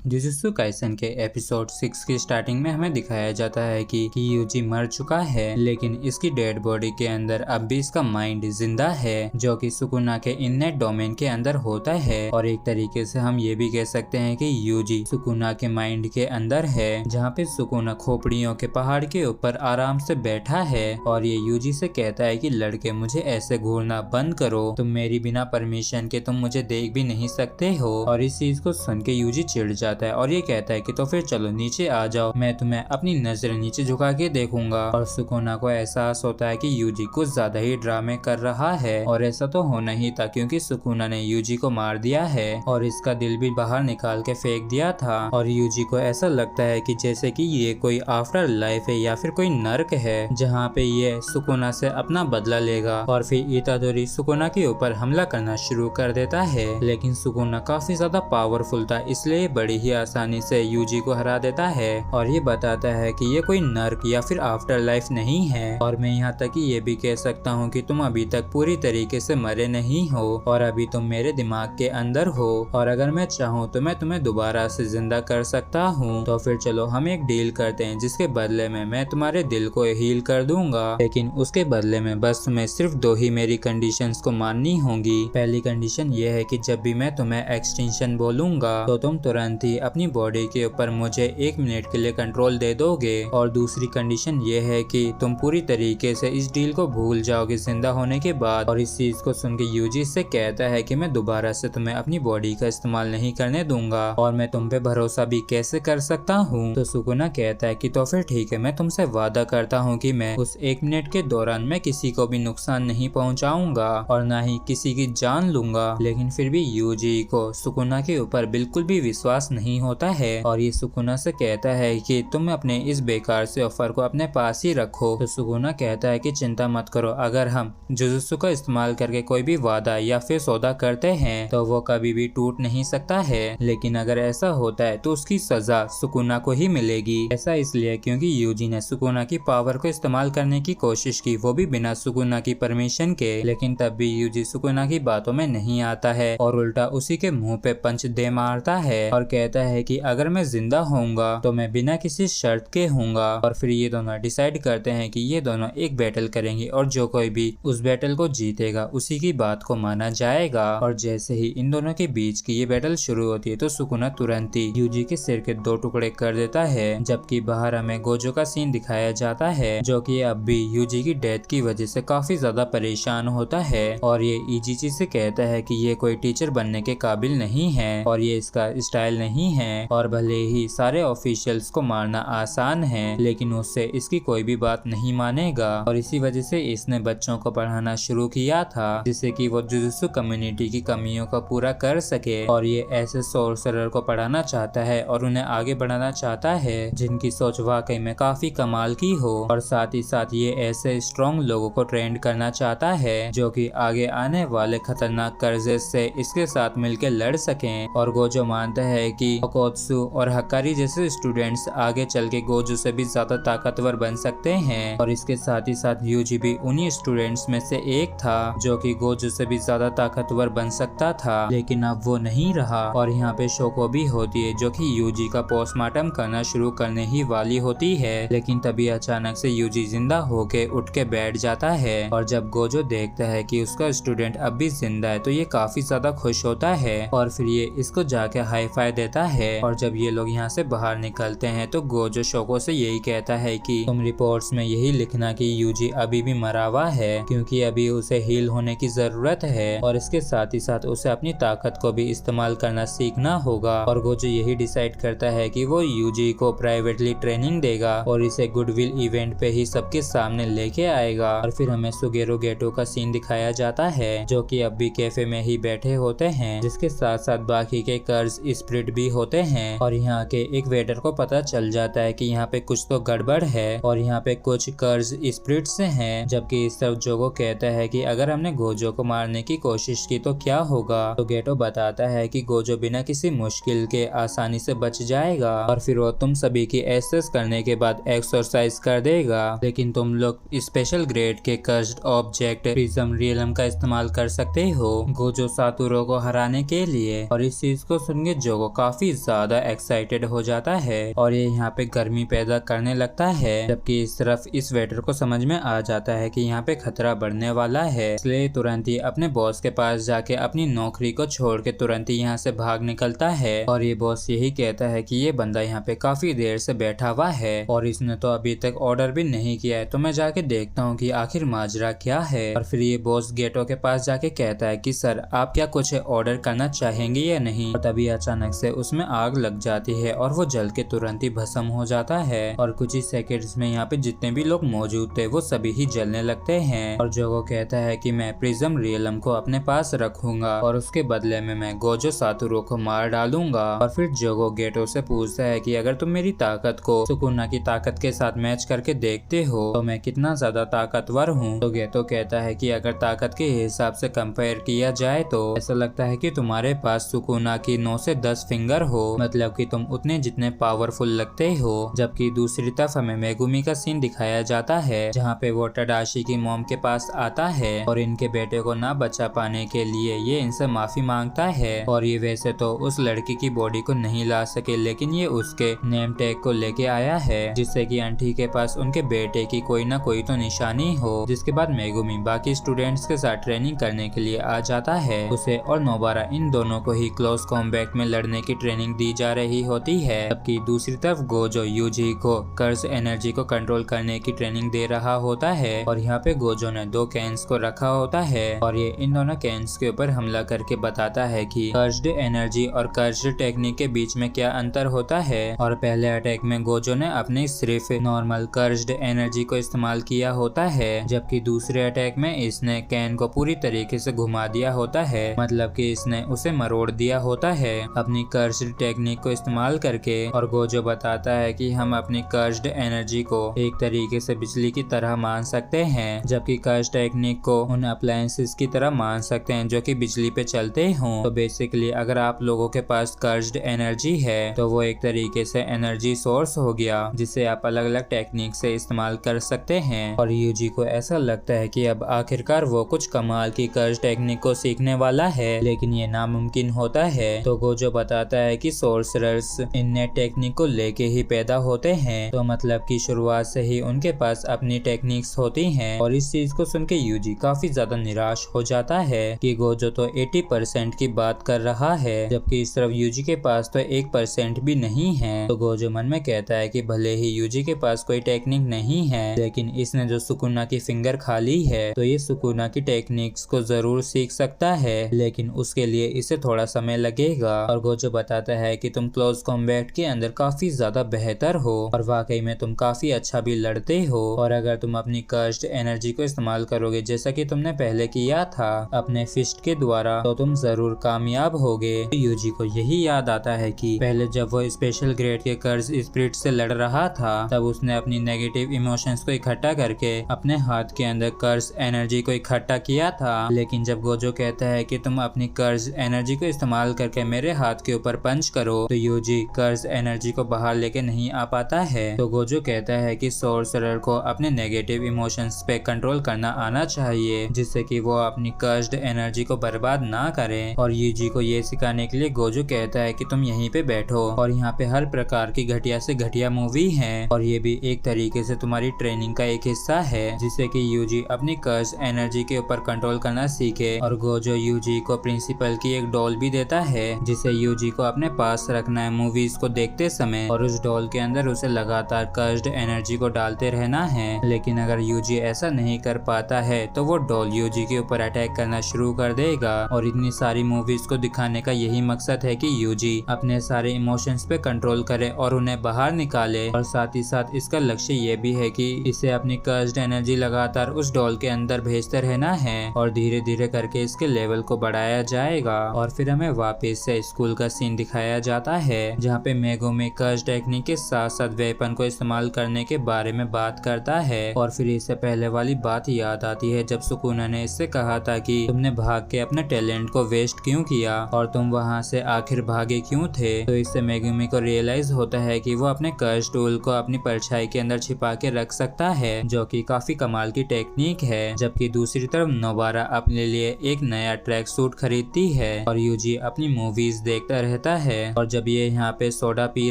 Jujutsu Kaisen के episode 6 की starting में हमें दिखाया जाता है कि यूजी मर चुका है, लेकिन इसकी डेड बॉडी के अंदर अब भी इसका माइंड जिंदा है, जो कि सुकुना के इननेट डोमेन के अंदर होता है। और एक तरीके से हम ये भी कह सकते हैं कि यूजी सुकुना के माइंड के अंदर है, जहाँ पे सुकुना खोपड़ियों के पहाड़ के ऊपर आराम से बैठा है और ये यूजी से कहता है कि लड़के मुझे ऐसे घूरना बंद करो, तुम मेरी बिना परमिशन के तुम मुझे देख भी नहीं सकते हो। और इस चीज को सुन के यूजी चिढ़ जाता है और ये कहता है कि तो फिर चलो नीचे आ जाओ, मैं तुम्हें अपनी नजर नीचे झुका के देखूंगा। और सुकुना को एहसास होता है कि यूजी कुछ ज्यादा ही ड्रामे कर रहा है, और ऐसा तो होना ही था क्योंकि सुकुना ने यूजी को मार दिया है और इसका दिल भी बाहर निकाल के फेंक दिया था। और यूजी को ऐसा लगता है कि जैसे कि ये कोई आफ्टर लाइफ है या फिर कोई नर्क है, जहाँ पे ये सुकुना से अपना बदला लेगा। और फिर इतादोरी सुकुना के ऊपर हमला करना शुरू कर देता है, लेकिन सुकुना काफी ज्यादा पावरफुल था, इसलिए बड़ी ही आसानी से यूजी को हरा देता है और ये बताता है कि ये कोई नर्क या फिर आफ्टर लाइफ नहीं है। और मैं यहाँ तक ये भी कह सकता हूँ कि तुम अभी तक पूरी तरीके से मरे नहीं हो और अभी तुम मेरे दिमाग के अंदर हो, और अगर मैं चाहूँ तो मैं तुम्हें दोबारा से जिंदा कर सकता हूँ। तो फिर चलो हम एक डील करते हैं, जिसके बदले में मैं तुम्हारे दिल को हील कर दूंगा, लेकिन उसके बदले में बस तुम्हें सिर्फ 2 ही मेरी कंडीशंस को माननी होंगी। पहली कंडीशन ये है कि जब भी मैं तुम्हें एक्सटेंशन बोलूंगा तो तुम तुरंत ही अपनी बॉडी के ऊपर मुझे 1 मिनट के लिए कंट्रोल दे दोगे। और दूसरी कंडीशन ये है कि तुम पूरी तरीके से इस डील को भूल जाओगे जिंदा होने के बाद। और इस चीज को सुन के यूजी से कहता है कि मैं दोबारा से तुम्हें अपनी बॉडी का इस्तेमाल नहीं करने दूंगा और मैं तुम पे भरोसा भी कैसे कर सकता हूँ। तो सुकुना कहता है कि तो फिर ठीक है, मैं तुमसे वादा करता हूँ कि मैं उस 1 मिनट के दौरान मैं किसी को भी नुकसान नहीं पहुँचाऊंगा और ना ही किसी की जान लूंगा। लेकिन फिर भी यूजी को सुकुना के ऊपर बिल्कुल भी विश्वास नहीं होता है और ये सुकुना से कहता है कि तुम अपने इस बेकार से ऑफर को अपने पास ही रखो। तो सुकुना कहता है कि चिंता मत करो, अगर हम जुजुत्सु का इस्तेमाल करके कोई भी वादा या फिर सौदा करते हैं तो वो कभी भी टूट नहीं सकता है, लेकिन अगर ऐसा होता है तो उसकी सजा सुकुना को ही मिलेगी। ऐसा इसलिए क्योंकि यूजी ने सुकुना की पावर को इस्तेमाल करने की कोशिश की, वो भी बिना सुकुना की परमिशन के, लेकिन तब भी यूजी सुकुना की बातों में नहीं आता है और उल्टा उसी के मुंह पे पंच दे मारता है और कहता है कि अगर मैं जिंदा होऊंगा तो मैं बिना किसी शर्त के होऊंगा। और फिर ये दोनों डिसाइड करते हैं कि ये दोनों एक बैटल करेंगे और जो कोई भी उस बैटल को जीतेगा उसी की बात को माना जाएगा। और जैसे ही इन दोनों के बीच की ये बैटल शुरू होती है तो सुकुना तुरंत ही यूजी के सिर के 2 टुकड़े कर देता है, जबकि बाहर हमें गोजो का सीन दिखाया जाता है, जो कि अब भी यूजी की डेथ की वजह से काफी ज्यादा परेशान होता है और ये इजीची से कहता है कि ये कोई टीचर बनने के काबिल नहीं है और ये इसका स्टाइल नहीं है। और भले ही सारे ऑफिशियल्स को मारना आसान है, लेकिन उससे इसकी कोई भी बात नहीं मानेगा और इसी वजह से इसने बच्चों को पढ़ाना शुरू किया था, जिससे कि वो जुजुत्सु कम्युनिटी की कमियों को पूरा कर सके। और ये ऐसे सोर्सरर को पढ़ाना चाहता है और उन्हें आगे बढ़ाना चाहता है जिनकी सोच वाकई में काफी कमाल की हो, और साथ ही साथ ये ऐसे स्ट्रॉन्ग लोगों को ट्रेंड करना चाहता है जो कि आगे आने वाले खतरनाक कर्जे से इसके साथ मिलकर लड़ सकें। और गोजो मानता है कि ओकोत्सु और हकारी जैसे स्टूडेंट्स आगे चल के गोजो से भी ज्यादा ताकतवर बन सकते हैं। और इसके साथ ही साथ यूजी भी उन्हीं स्टूडेंट्स में से एक था जो कि गोजो से भी ज्यादा ताकतवर बन सकता था, लेकिन अब वो नहीं रहा। और यहाँ पे शोको भी होती है जो कि यूजी का पोस्टमार्टम करना शुरू करने ही वाली होती है, लेकिन तभी अचानक से यूजी जिंदा होके उठ के बैठ जाता है। और जब गोजो देखता है कि उसका स्टूडेंट अब भी जिंदा है तो ये काफी ज्यादा खुश होता है और फिर ये इसको जाके हाई फाई देता है। और जब ये लोग यहाँ से बाहर निकलते हैं तो गोजो शोको से यही कहता है कि तुम रिपोर्ट्स में यही लिखना कि यूजी अभी भी मरा हुआ है, क्योंकि अभी उसे हील होने की जरूरत है और इसके साथ ही साथ उसे अपनी ताकत को भी इस्तेमाल करना सीखना होगा। और गोजो यही डिसाइड करता है कि वो यूजी को प्राइवेटली ट्रेनिंग देगा और इसे गुडविल इवेंट पे ही सबके सामने लेके आएगा। और फिर हमें सुगेरो गेटो का सीन दिखाया जाता है जो कि अब भी कैफे में ही बैठे होते हैं, जिसके साथ साथ बाकी के कर्ज स्पिरिट भी होते हैं। और यहाँ के एक वेटर को पता चल जाता है कि यहाँ पे कुछ तो गड़बड़ है और यहाँ पे कुछ कर्ज स्पिरिट्स हैं, जबकि इस तरफ जोगो कहता है कि अगर हमने गोजो को मारने की कोशिश की तो क्या होगा। तो गेटो बताता है कि गोजो बिना किसी मुश्किल के आसानी से बच जाएगा और फिर वो तुम सभी की एक्सेस करने के बाद एक्सरसाइज कर देगा, लेकिन तुम लोग स्पेशल ग्रेड के कर्स्ड ऑब्जेक्ट प्रिज्म रियलम का इस्तेमाल कर सकते हो गोजो सातुरो को हराने के लिए। और इस चीज को सुन के जोगो काफी काफी ज्यादा एक्साइटेड हो जाता है और ये यहाँ पे गर्मी पैदा करने लगता है, जबकि इस तरफ इस वेटर को समझ में आ जाता है कि यहाँ पे खतरा बढ़ने वाला है, इसलिए तुरंत ही अपने बॉस के पास जाके अपनी नौकरी को छोड़ के तुरंत ही यहाँ से भाग निकलता है। और ये बॉस यही कहता है कि ये बंदा यहाँ पे काफी देर से बैठा हुआ है और इसने तो अभी तक ऑर्डर भी नहीं किया है, तो मैं जाके देखता हूँ कि आखिर माजरा क्या है। और फिर ये बॉस गेटो के पास जाके कहता है कि सर आप क्या कुछ ऑर्डर करना चाहेंगे या नहीं। और तभी अचानक से उसमें आग लग जाती है और वो जल के तुरंत ही भस्म हो जाता है और कुछ ही सेकंड्स में यहाँ पे जितने भी लोग मौजूद थे वो सभी ही जलने लगते हैं। और जोगो कहता है कि मैं प्रिज्म रियलम को अपने पास रखूंगा और उसके बदले में मैं गोजो सातोरू को मार डालूंगा। और फिर जोगो गेटो से पूछता है कि अगर तुम मेरी ताकत को सुकुना की ताकत के साथ मैच करके देखते हो तो मैं कितना ज्यादा ताकतवर हूँ। तो गेटो कहता है कि अगर ताकत के हिसाब से कंपेयर किया जाए तो ऐसा लगता है कि तुम्हारे पास सुकुना की 9 से 10 फिंगर हो, मतलब कि तुम उतने जितने पावरफुल लगते हो। जबकि दूसरी तरफ हमें मेगुमी का सीन दिखाया जाता है जहाँ पे वो टडाशी की मॉम के पास आता है और इनके बेटे को ना बचा पाने के लिए ये इनसे माफी मांगता है। और ये वैसे तो उस लड़की की बॉडी को नहीं ला सके, लेकिन ये उसके नेम टैग को लेके आया है जिससे कि आंटी के पास उनके बेटे की कोई ना कोई तो निशानी हो। जिसके बाद मेगुमी बाकी स्टूडेंट्स के साथ ट्रेनिंग करने के लिए आ जाता है। उसे और नोबारा इन दोनों को ही क्लोज कॉम्बैट में लड़ने की ट्रेनिंग दी जा रही होती है, जबकि दूसरी तरफ गोजो यूजी को कर्ज एनर्जी को कंट्रोल करने की ट्रेनिंग दे रहा होता है। और यहाँ पे गोजो ने 2 कैंस को रखा होता है और ये इन दोनों कैंस के ऊपर हमला करके बताता है कि कर्ज्ड एनर्जी और कर्ज्ड टेक्निक के बीच में क्या अंतर होता है। और पहले अटैक में गोजो ने अपनी सिर्फ नॉर्मल कर्ज्ड एनर्जी को इस्तेमाल किया होता है, जबकि दूसरे अटैक में इसने कैन को पूरी तरीके से घुमा दिया होता है, मतलब कि इसने उसे मरोड़ दिया होता है अपनी कर्ज्ड टेक्निक को इस्तेमाल करके। और गोजो बताता है कि हम अपनी कर्ज्ड एनर्जी को एक तरीके से बिजली की तरह मान सकते हैं, जबकि कर्ज टेक्निक को उन अप्लायंसेस की तरह मान सकते हैं जो कि बिजली पे चलते हों। तो बेसिकली अगर आप लोगों के पास कर्ज्ड एनर्जी है तो वो एक तरीके से एनर्जी सोर्स हो गया जिसे आप अलग अलग टेक्निक से इस्तेमाल कर सकते हैं। और यूजी को ऐसा लगता है कि अब आखिरकार वो कुछ कमाल की कर्ज टेक्निक को सीखने वाला है, लेकिन ये नामुमकिन होता है। तो गोजो बताता है कि सोर्सरर्स इन टेक्निक को लेके ही पैदा होते हैं, तो मतलब कि शुरुआत से ही उनके पास अपनी टेक्निक्स होती हैं। और इस चीज को सुन के यूजी काफी ज्यादा निराश हो जाता है कि गोजो तो 80% की बात कर रहा है, जबकि इस तरफ यूजी के पास तो 1% भी नहीं है। तो गोजो मन में कहता है कि भले ही यूजी के पास कोई टेक्निक नहीं है, लेकिन इसने जो सुकुना की फिंगर खा ली है तो ये सुकुना की टेक्निक्स को जरूर सीख सकता है, लेकिन उसके लिए इसे थोड़ा समय लगेगा। और गोजो बताता है कि तुम क्लोज कॉम्बैट के अंदर काफी ज्यादा बेहतर हो और वाकई में तुम काफी अच्छा भी लड़ते हो, और अगर तुम अपनी कर्ज्ड एनर्जी को इस्तेमाल करोगे जैसा कि तुमने पहले किया था अपने फिस्ट के द्वारा तो तुम जरूर कामयाब होगे। यूजी को यही याद आता है कि पहले जब वो स्पेशल ग्रेड के कर्ज स्पिरिट से लड़ रहा था तब उसने अपनी नेगेटिव इमोशंस को इकट्ठा करके अपने हाथ के अंदर कर्ज एनर्जी को इकट्ठा किया था। लेकिन जब गोजो कहता है कि तुम अपनी कर्ज एनर्जी को इस्तेमाल करके मेरे हाथ के ऊपर पंच करो तो यूजी कर्ज एनर्जी को बाहर लेके नहीं आ पाता है। तो गोजो कहता है कि सोर्सरर को अपने नेगेटिव इमोशंस पे कंट्रोल करना आना चाहिए जिससे कि वो अपनी कर्ज्ड एनर्जी को बर्बाद ना करें। और यूजी को ये सिखाने के लिए गोजो कहता है कि तुम यहीं पे बैठो और यहाँ पे हर प्रकार की घटिया से घटिया मूवी है और ये भी एक तरीके से तुम्हारी ट्रेनिंग का एक हिस्सा है जिससे कि यूजी अपनी कर्ज एनर्जी के ऊपर कंट्रोल करना सीखे। और गोजो यूजी को प्रिंसिपल की एक डॉल भी देता है जिसे यूजी को अपने पास रखना है मूवीज को देखते समय, और उस डॉल के अंदर उसे लगातार कर्ज्ड एनर्जी को डालते रहना है। लेकिन अगर यूजी ऐसा नहीं कर पाता है तो वो डॉल यूजी के ऊपर अटैक करना शुरू कर देगा। और इतनी सारी मूवीज को दिखाने का यही मकसद है कि यूजी अपने सारे इमोशंस पे कंट्रोल करे और उन्हें बाहर निकाले। और साथ ही साथ इसका लक्ष्य ये भी है कि इसे अपनी कर्ज्ड एनर्जी लगातार उस डॉल के अंदर भेजते रहना है और धीरे धीरे करके इसके लेवल को बढ़ाया जाएगा। और फिर हमें वापस से स्कूल का सीन दिखाया जाता है जहाँ पे मेगुमी कर्ज टेक्निक के साथ साथ वेपन को इस्तेमाल करने के बारे में बात करता है। और फिर इससे पहले वाली बात याद आती है जब सुकुना ने इससे कहा था कि तुमने भाग के अपने टैलेंट को वेस्ट क्यों किया और तुम वहाँ से आखिर भागे क्यों थे। तो इससे मेगुमी को रियलाइज होता है कि वो अपने कर्ज टूल को अपनी परछाई के अंदर छिपा के रख सकता है जो कि काफी कमाल की टेक्निक है। जबकि दूसरी तरफ नोबारा अपने लिए एक नया ट्रैक सूट खरीदती है और यूजी अपनी मूवीज देखता रहता रहता है और जब ये यहाँ पे सोडा पी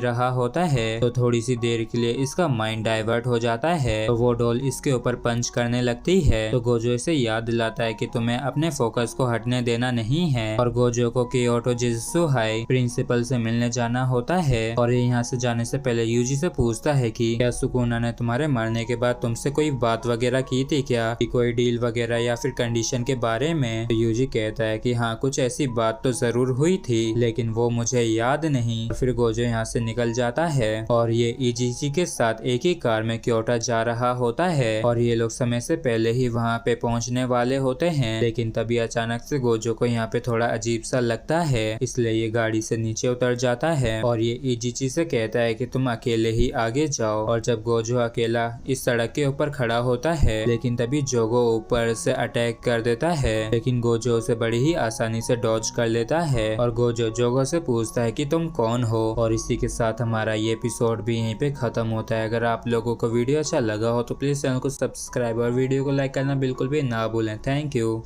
रहा होता है तो थोड़ी सी देर के लिए इसका माइंड डाइवर्ट हो जाता है। तो वो डॉल इसके ऊपर पंच करने लगती है। तो गोजो इसे याद दिलाता है कि तुम्हें अपने फोकस को हटने देना नहीं है और गोजो को क्योटो जिजुत्सु हाई प्रिंसिपल से मिलने जाना होता है। और ये यहाँ से जाने से पहले यूजी से पूछता है कि क्या सुकुना ने तुम्हारे मरने के बाद तुमसे कोई बात वगैरह की थी क्या, कि कोई डील वगैरह या फिर कंडीशन के बारे में। तो यूजी कहता है कि हाँ कुछ ऐसी बात तो जरूर हुई थी लेकिन वो मुझे याद नहीं। फिर गोजो यहाँ से निकल जाता है और ये ईजीजी के साथ एक ही कार में क्योटो जा रहा होता है और ये लोग समय से पहले ही वहाँ पे पहुँचने वाले होते हैं। लेकिन तभी अचानक से गोजो को यहाँ पे थोड़ा अजीब सा लगता है, इसलिए ये गाड़ी से नीचे उतर जाता है और ये ईजीजी से कहता है कि तुम अकेले ही आगे जाओ। और जब गोजो अकेला इस सड़क के ऊपर खड़ा होता है लेकिन तभी जोगो ऊपर से अटैक कर देता है, लेकिन गोजो उसे बड़ी ही आसानी से डॉज कर लेता है और गोजो जोगो से पूछता है कि तुम कौन हो। और इसी के साथ हमारा ये एपिसोड भी यहीं पे खत्म होता है। अगर आप लोगों को वीडियो अच्छा लगा हो तो प्लीज चैनल को सब्सक्राइब और वीडियो को लाइक करना बिल्कुल भी ना भूलें। Thank you.